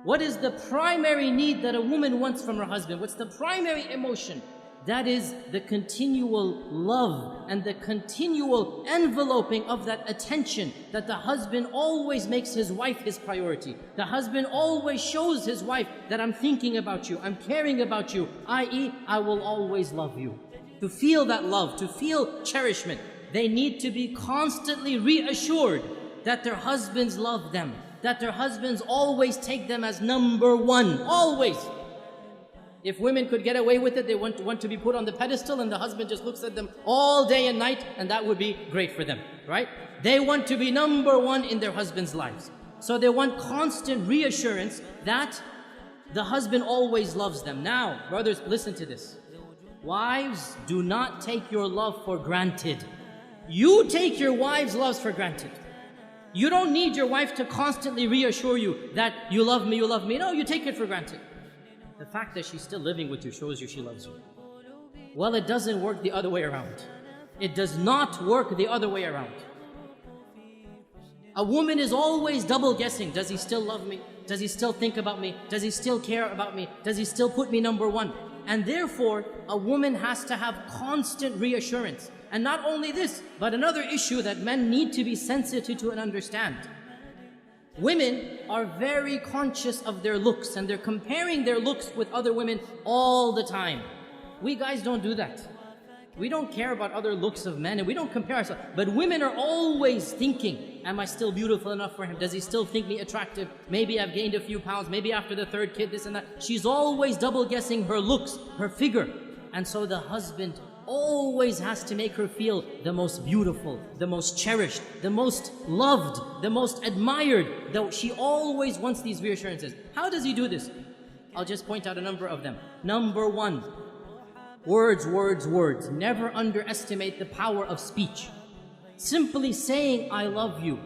What is the primary need that a woman wants from her husband? What's the primary emotion? That is the continual love and the continual enveloping of that attention, that the husband always makes his wife his priority. The husband always shows his wife that I'm thinking about you, I'm caring about you, i.e., I will always love you. To feel that love, to feel cherishment, they need to be constantly reassured that their husbands love them, that their husbands always take them as number one, always. If women could get away with it, they want to be put on the pedestal and the husband just looks at them all day and night, and that would be great for them, right? They want to be number one in their husband's lives. So they want constant reassurance that the husband always loves them. Now, brothers, listen to this. Wives, do not take your love for granted. You take your wife's love for granted. You don't need your wife to constantly reassure you that you love me, you love me. No, you take it for granted. The fact that she's still living with you shows you she loves you. Well, it doesn't work the other way around. It does not work the other way around. A woman is always double guessing. Does he still love me? Does he still think about me? Does he still care about me? Does he still put me number one? And therefore, a woman has to have constant reassurance. And not only this, but another issue that men need to be sensitive to and understand. Women are very conscious of their looks and they're comparing their looks with other women all the time. We guys don't do that. We don't care about other looks of men and we don't compare ourselves. But women are always thinking, am I still beautiful enough for him? Does he still think me attractive? Maybe I've gained a few pounds, maybe after the third kid, this and that. She's always double guessing her looks, her figure. And so the husband always has to make her feel the most beautiful, the most cherished, the most loved, the most admired. Though she always wants these reassurances. How does he do this? I'll just point out a number of them. Number one, words, words, words. Never underestimate the power of speech. Simply saying, I love you.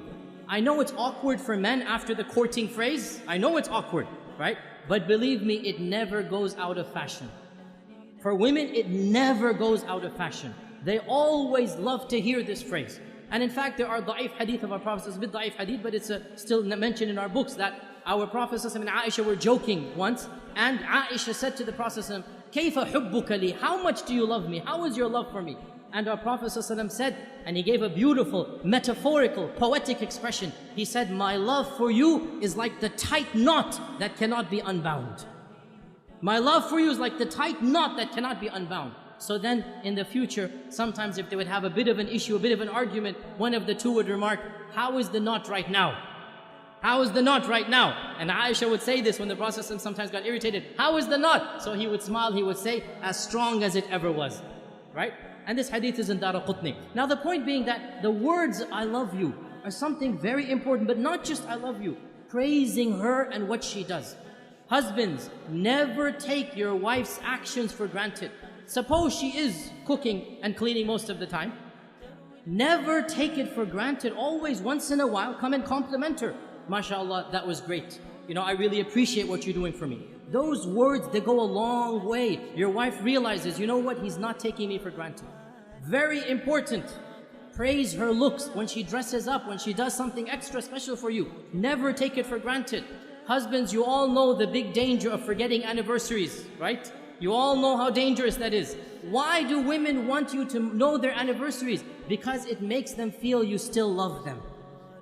I know it's awkward for men after the courting phrase. I know it's awkward, right? But believe me, it never goes out of fashion. For women, it never goes out of fashion. They always love to hear this phrase. And in fact, there are da'if hadith of our Prophet, it's a bit da'if hadith, but it's still mentioned in our books that our Prophet and Aisha were joking once, and Aisha said to the Prophet, كَيْفَ حُبُّكَ لِي? How much do you love me? How is your love for me? And our Prophet said, and he gave a beautiful, metaphorical, poetic expression. He said, my love for you is like the tight knot that cannot be unbound. My love for you is like the tight knot that cannot be unbound. So then, in the future, sometimes if they would have a bit of an issue, a bit of an argument, one of the two would remark, how is the knot right now? How is the knot right now? And Aisha would say this when the Prophet sometimes got irritated. How is the knot? So he would smile, he would say, as strong as it ever was. Right? And this hadith is in Daraqutni. Now the point being that the words, I love you, are something very important, but not just I love you. Praising her and what she does. Husbands, never take your wife's actions for granted. Suppose she is cooking and cleaning most of the time. Never take it for granted. Always, once in a while, come and compliment her. MashaAllah, that was great. You know, I really appreciate what you're doing for me. Those words, they go a long way. Your wife realizes, you know what, he's not taking me for granted. Very important. Praise her looks when she dresses up, when she does something extra special for you. Never take it for granted. Husbands, you all know the big danger of forgetting anniversaries, right? You all know how dangerous that is. Why do women want you to know their anniversaries? Because it makes them feel you still love them.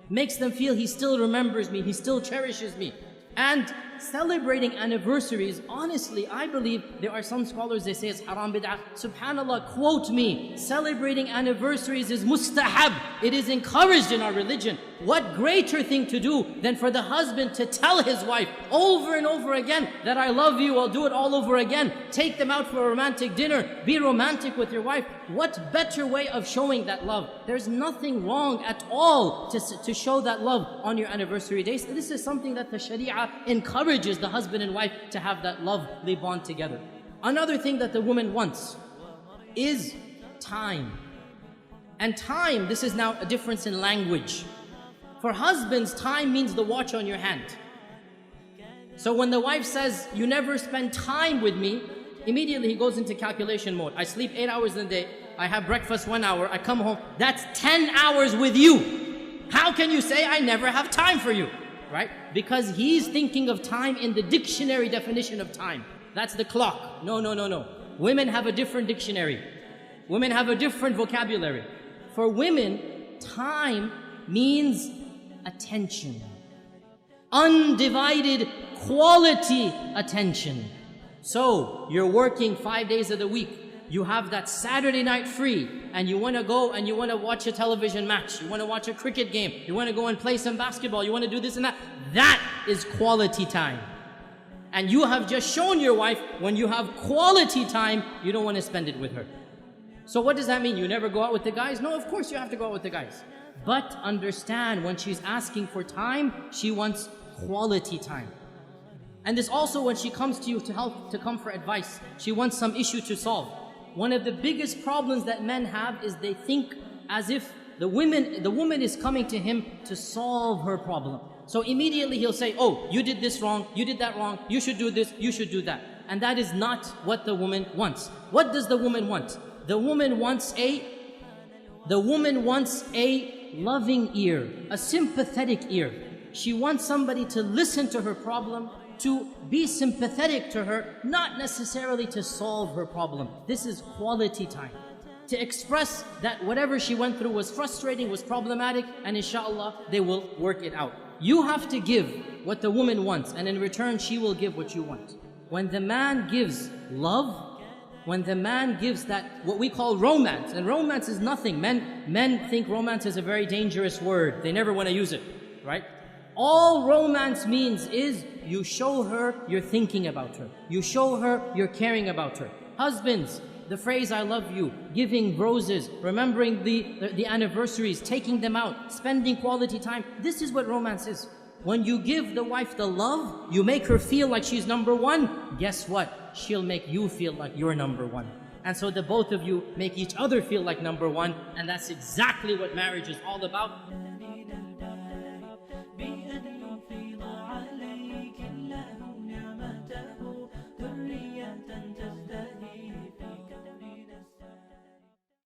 Makes them feel he still remembers me, he still cherishes me. And celebrating anniversaries, honestly, I believe there are some scholars, they say it's haram bid'ah. SubhanAllah, quote me, celebrating anniversaries is mustahab. It is encouraged in our religion. What greater thing to do than for the husband to tell his wife over and over again that I love you, I'll do it all over again. Take them out for a romantic dinner. Be romantic with your wife. What better way of showing that love? There's nothing wrong at all to show that love on your anniversary days. This is something that the Sharia encourages the husband and wife to have that lovely bond together. Another thing that the woman wants is time. And time, this is now a difference in language. For husbands, time means the watch on your hand. So when the wife says, you never spend time with me, immediately he goes into calculation mode. I sleep 8 hours in the day, I have breakfast 1 hour, I come home, that's 10 hours with you. How can you say I never have time for you? right? Because he's thinking of time in the dictionary definition of time. That's the clock. No, no, no, no. Women have a different dictionary. Women have a different vocabulary. For women, time means attention. Undivided quality attention. So, you're working 5 days of the week. You have that Saturday night free, and you want to go and you want to watch a television match. You want to watch a cricket game. You want to go and play some basketball. You want to do this and that. That is quality time. And you have just shown your wife, when you have quality time, you don't want to spend it with her. So what does that mean? You never go out with the guys? No, of course you have to go out with the guys. But understand, when she's asking for time, she wants quality time. And this also, when she comes to you to come for advice, she wants some issue to solve. One of the biggest problems that men have is they think as if the woman is coming to him to solve her problem. So immediately he'll say, oh, you did this wrong, you did that wrong, you should do this, you should do that. And that is not what the woman wants. What does the woman want? The woman wants a loving ear, a sympathetic ear. She wants somebody to listen to her problem, to be sympathetic to her, not necessarily to solve her problem. This is quality time. To express that whatever she went through was frustrating, was problematic, and inshallah, they will work it out. You have to give what the woman wants, and in return, she will give what you want. When the man gives love, when the man gives that, what we call romance, and romance is nothing. Men think romance is a very dangerous word. They never want to use it, right? All romance means is you show her you're thinking about her. You show her you're caring about her. Husbands, the phrase I love you, giving roses, remembering the anniversaries, taking them out, spending quality time. This is what romance is. When you give the wife the love, you make her feel like she's number one. Guess what? She'll make you feel like you're number one. And so the both of you make each other feel like number one. And that's exactly what marriage is all about.